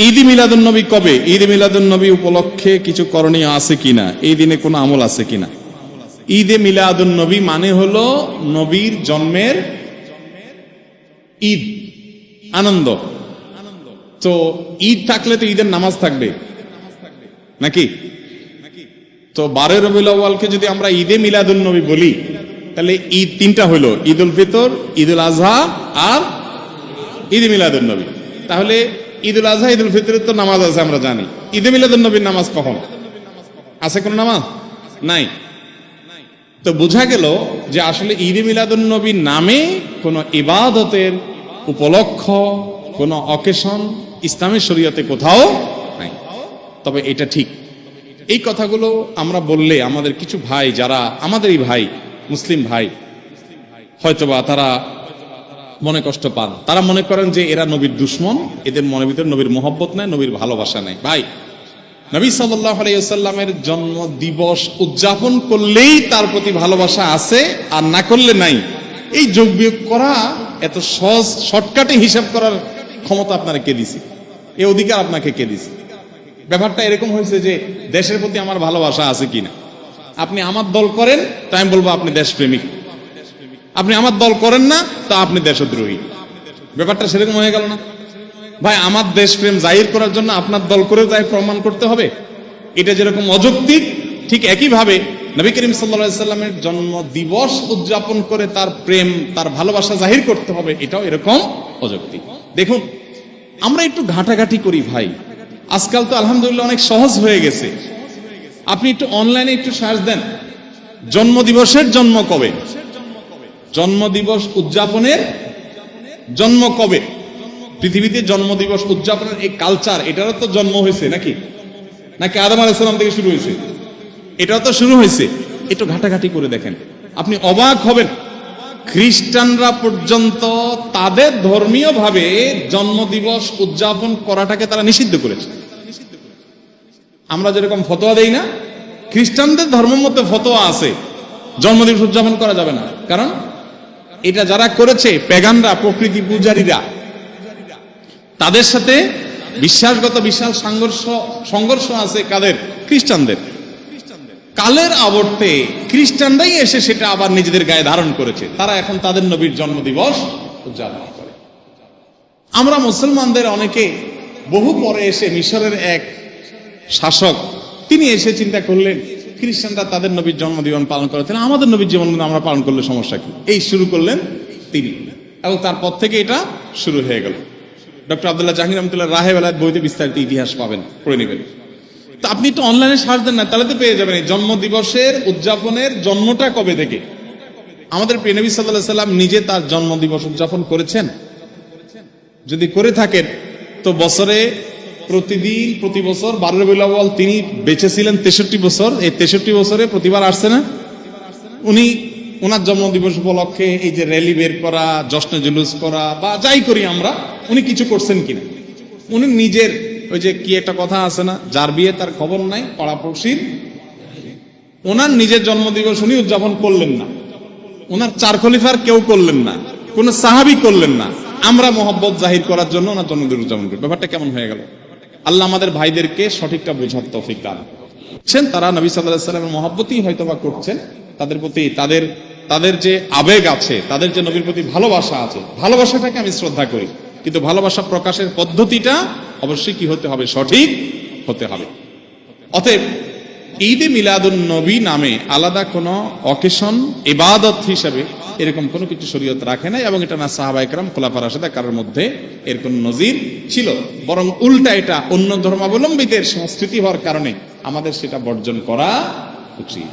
ঈদ মিলাদুন নবী কবে? ঈদ মিলাদুন নবী উপলক্ষে কিছু করণীয় আছে কিনা, এই দিনে কোনো আমল আছে কিনা? ঈদে মিলাদুন নবী মানে হলো নবীর জন্মের ঈদ, আনন্দ। তো ঈদ থাকলে তো ঈদের নামাজ থাকবে নাকি? তো 12 রবিউল আউয়ালকে যদি আমরা ঈদে মিলাদুন নবী বলি, তাহলে ঈদ তিনটা হলো, ঈদ উল ফিতর, ঈদ উল আজহা আর ঈদ মিলাদুন নবী। তাহলে ঈদ উল আজহা, ঈদ উল ফিতরের তো নামাজ আছে আমরা জানি, ঈদে মিলাদুন নবীর নামাজ কখন আছে? কোন নামাজ নাই। তো বোঝা গেল যে আসলে ঈদে মিলাদুন নবীর নামে কোন ইবাদতের উপলক্ষ, কোন অকেশন ইসলামের শরীয়তে কোথাও নাই। তবে এটা ঠিক, এই কথাগুলো আমরা বললে আমাদের কিছু ভাই, যারা আমাদেরই ভাই, মুসলিম ভাই, হয়তোবা তারা মনে কষ্ট পান। তারা মনে করেন যে এরা নবীর দুশ্মন, এদের মনের ভিতরে নবীর মোহব্বত নাই, নবীর ভালোবাসা নাই। ভাই, নবী সাল্লাল্লাহু আলাইহি ওয়াসাল্লামের জন্ম দিবস উদযাপন করলেই তার প্রতি ভালোবাসা আছে, আর না করলে নাই। এই যোগ বিয়োগ করা এত সহজ, শর্টকাটে হিসাব করার ক্ষমতা আপনারা কে দিছে? এই অধিকার আপনাকে কে দিছে? ব্যাপারটা এরকম হয়েছে যে দেশের প্রতি আমার ভালোবাসা আছে কিনা। আপনি আমার দল করেন, তাই আমি বলবো আপনি দেশপ্রেমিক। আপনি আমার দল করেন না, তা আপনি দেশদ্রোহী। ব্যাপারটা সেরকম হয়ে গেল না ভাই? আমার দেশপ্রেম জাহির করার জন্য আপনার দল করে তাই প্রমাণ করতে হবে, এটা যেরকম অযৌক্তিক, ঠিক একইভাবে নবী করিম সাল্লাল্লাহু আলাইহি ওয়াসাল্লামের জন্ম দিবস উদযাপন করে তার প্রেম, তার ভালোবাসা জাহির করতে হবে, এটাও এরকম অযৌক্তিক। দেখুন, আমরা একটু ঘাটাঘাটি করি ভাই। আজকাল তো আলহামদুলিল্লাহ অনেক সহজ হয়ে গেছে। আপনি একটু অনলাইনে একটু সার্চ দেন, জন্মদিবসের জন্ম কবে, জন্মদিবস উদযাপনের জন্ম কবে। পৃথিবীতে জন্মদিবস উদযাপনের এই কালচার, এটারও তো জন্ম হয়েছে নাকি? নাকি আদম আলাইহিস সালাম থেকে শুরু হয়েছে? এটাও তো শুরু হয়েছে। একটু ঘাটাঘাটি করে দেখেন, আপনি অবাক হবেন। খ্রিস্টানরা পর্যন্ত তাদের ধর্মীয় ভাবে জন্মদিবস উদযাপন করাটাকে তারা নিষিদ্ধ করেছে। আমরা যেরকম ফতোয়া দেই না, খ্রিস্টানদের ধর্মের মধ্যে ফতোয়া আছে জন্মদিবস উদযাপন করা যাবে না। কারণ এটা যারা করেছে পেগানরা, প্রকৃতি পূজারীরা, তাদের সাথে বিশ্বাসগত বিশাল সংঘর্ষ আছে। কাদের? খ্রিস্টানদের। কালের আবর্তে খ্রিস্টানরাই এসে সেটা আবার নিজেদের গায়ে ধারণ করেছে। তারা এখন তাদের নবীর জন্মদিবস উদযাপন করে। আমরা মুসলমানদের অনেকে বহু পরে এসে, মিশরের এক শাসক, তিনি এসে চিন্তা করলেন খ্রিস্টানরা তাদের নবীর জন্মদিবস পালন করে, তাহলে আমাদের নবীর জন্মদিন আমরা পালন করলে সমস্যা কি? এই শুরু করলেন তিনি, এবং তারপর থেকে এটা শুরু হয়ে গেল। ডক্টর আব্দুল্লাহ জাহাঙ্গীর রহমতুল্লাহ রাহেবেলার বইতে বিস্তারিত ইতিহাস পাবেন, পড়ে নেবেন। তো আপনি একটু অনলাইনে সার্চ দেন না, তাহলে তো পেয়ে যাবেন এই জন্মদিবসের উদযাপনের জন্মটা কবে থেকে। আমাদের প্রিয় নবী সাল্লাল্লাহু আলাইহি ওয়াসাল্লাম নিজে তার জন্মদিবস উদযাপন করেছেন? যদি করে থাকেন তো বছরে প্রতিদিন, প্রতি বছর 12 রবিউল আউয়াল তিনি বেঁচে ছিলেন 63 বছর, এই 63 বছরে প্রতিবার আসছে না? উনি ওনার জন্মদিবস উপলক্ষে এই যে র্যালি বের করা, জশ্নে জুলুস করা বা যাই করি আমরা, উনি কিছু করছেন কিনা? উনি নিজের, ওই যে কি একটা কথা আছে না, যার বিয়ে তার খবর নাই, পাড়াপড়শির। ওনার নিজের জন্মদিবস উনি উদযাপন করলেন না, ওনার 4 খলিফার কেউ করলেন না, কোন সাহাবী করলেন না। আমরা মোহব্বত জাহির করার জন্য ওনার জন্মদিন উদযাপন করি। ব্যাপারটা কেমন হয়ে গেল? আল্লাহ আমাদের ভাইদেরকে সঠিকটা বোঝার তৌফিক দান করছেন। তারা নবী সাল্লাল্লাহু আলাইহি ওয়াসাল্লামের মহব্বতই হয়তোবা করছেন, তাদের প্রতি তাদের যে আবেগ আছে, তাদের যে নবীর প্রতি ভালোবাসা আছে, ভালোবাসাটাকে আমি শ্রদ্ধা করি, কিন্তু ভালোবাসা প্রকাশের পদ্ধতিটা অবশ্যই কি হতে হবে? সঠিক হতে হবে। অতএব ঈদে মিলাদুন নবী নামে আলাদা কোনো অকেশন, ইবাদত হিসেবে এরকম কোনো কিছু শরীয়ত রাখে নাই, এবং এটা না সাহাবায়ে কেরাম, খোলাফায়ে রাশিদিন কারোর মধ্যে এর কোন নজির ছিল। বরং উল্টা, এটা অন্য ধর্মাবলম্বীদের সংস্কৃতি হওয়ার কারণে আমাদের সেটা বর্জন করা উচিত।